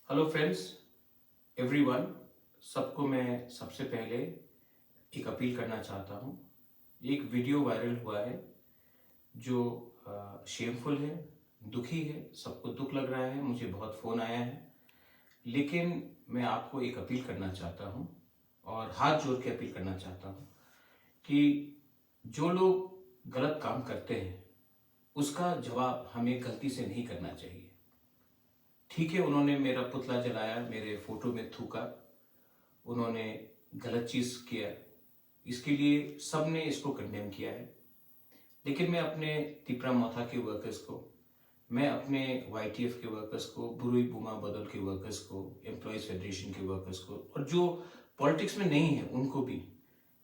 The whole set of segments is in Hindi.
Hello friends, everyone. सबको मैं सबसे पहले एक अपील करना चाहता हूँ। एक वीडियो वायरल हुआ है जो शेमफुल है, दुखी है, सबको दुख लग रहा है, मुझे बहुत फ़ोन आया है। लेकिन मैं आपको एक अपील करना चाहता हूँ और हाथ जोड़ के अपील करना चाहता हूँ कि जो लोग गलत काम करते हैं उसका जवाब हमें गलती से नहीं करना चाहिए। ठीक है, उन्होंने मेरा पुतला जलाया, मेरे फोटो में थूका, उन्होंने गलत चीज़ किया, इसके लिए सब ने इसको कंडेम किया है। लेकिन मैं अपने तिपरा मोथा के वर्कर्स को, मैं अपने YTF के वर्कर्स को, बुरुई बुमा बदल के वर्कर्स को, एम्प्लॉयज़ फेडरेशन के वर्कर्स को और जो पॉलिटिक्स में नहीं है उनको भी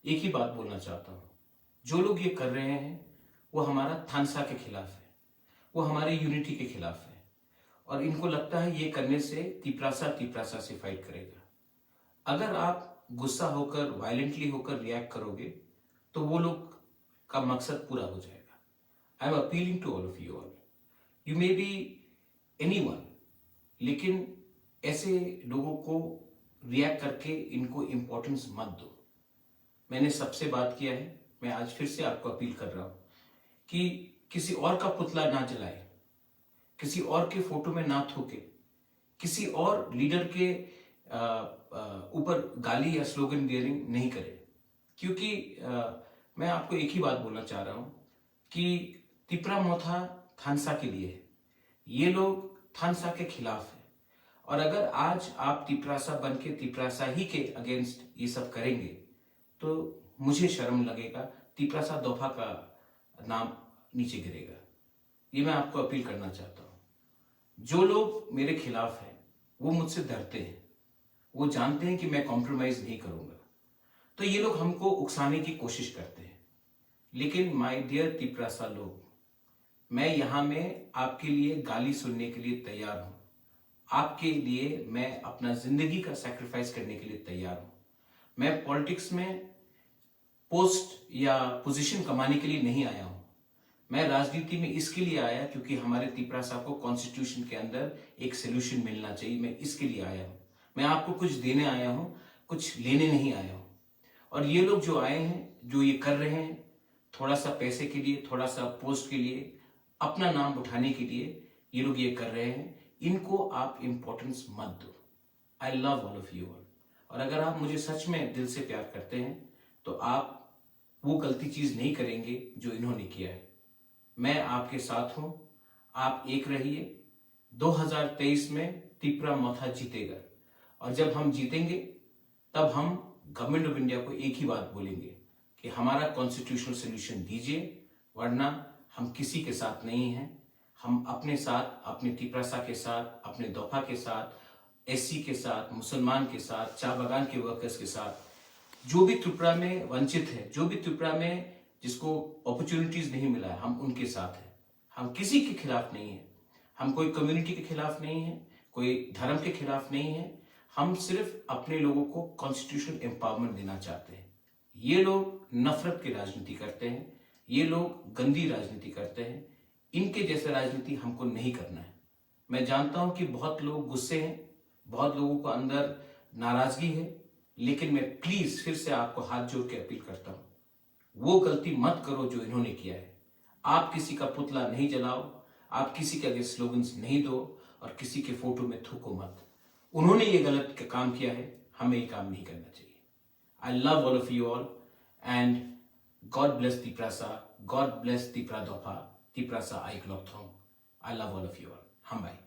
एक ही बात बोलना चाहता हूँ। जो लोग ये कर रहे हैं वो हमारा थानसा के खिलाफ है, वो हमारे यूनिटी के खिलाफ है और इनको लगता है ये करने से तिपरासा से फाइट करेगा। अगर आप गुस्सा होकर, वायलेंटली होकर रिएक्ट करोगे तो वो लोग का मकसद पूरा हो जाएगा। I am appealing to all of you all, you may be anyone, लेकिन ऐसे लोगों को रिएक्ट करके इनको इंपॉर्टेंस मत दो। मैंने सबसे बात किया है, मैं आज फिर से आपको अपील कर रहा हूं कि किसी और का पुतला ना जलाए, किसी और के फोटो में ना थूके, किसी और लीडर के ऊपर गाली या स्लोगन बियरिंग नहीं करे। क्योंकि मैं आपको एक ही बात बोलना चाह रहा हूं कि तिपरा मोथा थानसा के लिए है, ये लोग थानसा के खिलाफ है। और अगर आज आप तिपरासा बन के तिपरासा ही के अगेंस्ट ये सब करेंगे तो मुझे शर्म लगेगा, तिपरासा दोफा का नाम नीचे गिरेगा। ये मैं आपको अपील करना चाहता हूं। जो लोग मेरे खिलाफ हैं वो मुझसे डरते हैं, वो जानते हैं कि मैं कॉम्प्रोमाइज नहीं करूंगा, तो ये लोग हमको उकसाने की कोशिश करते हैं। लेकिन माय डियर तिपरासा लोग, मैं यहां में आपके लिए गाली सुनने के लिए तैयार हूं। आपके लिए मैं अपना जिंदगी का सैक्रिफाइस करने के लिए तैयार हूं। मैं पॉलिटिक्स में पोस्ट या पोजीशन कमाने के लिए नहीं आया हूं। मैं राजनीति में इसके लिए आया क्योंकि हमारे तिपरासा को कॉन्स्टिट्यूशन के अंदर एक सोल्यूशन मिलना चाहिए। मैं इसके लिए आया हूं। मैं आपको कुछ देने आया हूं, कुछ लेने नहीं आया हूं। और ये लोग जो आए हैं, जो ये कर रहे हैं, थोड़ा सा पैसे के लिए, थोड़ा सा पोस्ट के लिए, अपना नाम उठाने के लिए ये लोग ये कर रहे हैं, इनको आप इंपॉर्टेंस मत दो। आई love all of you all. और अगर आप मुझे सच में दिल से प्यार करते हैं तो आप वो गलती चीज नहीं करेंगे जो इन्होंने किया है। मैं आपके साथ हूं, आप एक रहिए। 2023 में तिपरा मोथा जीतेगा और जब हम जीतेंगे तब हम गवर्नमेंट ऑफ इंडिया को एक ही बात बोलेंगे कि हमारा कॉन्स्टिट्यूशनल सोल्यूशन दीजिए, वरना हम किसी के साथ नहीं हैं। हम अपने साथ, अपने तिपरासा के साथ, अपने दोफा के साथ, SC के साथ, मुसलमान के साथ, चाय बागान के वर्कर्स के साथ, जो भी त्रिपुरा में वंचित है, जो भी त्रिपुरा में जिसको अपॉर्चुनिटीज नहीं मिला है, हम उनके साथ हैं। हम किसी के खिलाफ नहीं है, हम कोई कम्युनिटी के खिलाफ नहीं है, कोई धर्म के खिलाफ नहीं है। हम सिर्फ अपने लोगों को कॉन्स्टिट्यूशनल एम्पावरमेंट देना चाहते हैं। ये लोग नफरत की राजनीति करते हैं, ये लोग गंदी राजनीति करते हैं। इनके जैसे राजनीति हमको नहीं करना है। मैं जानता हूं कि बहुत लोग गुस्से हैं, बहुत लोगों को अंदर नाराजगी है, लेकिन मैं प्लीज फिर से आपको हाथ जोड़ के अपील करता हूं, वो गलती मत करो जो इन्होंने किया है। आप किसी का पुतला नहीं जलाओ, आप किसी के आगे स्लोगन्स नहीं दो और किसी के फोटो में थूको मत। उन्होंने ये गलत काम किया है, हमें ये काम नहीं करना चाहिए। I love all of you all and God bless Tiprasa, God bless Tipra Dopha, Tiprasa आइक लॉकथोंग। I love all of you all. हम बाय।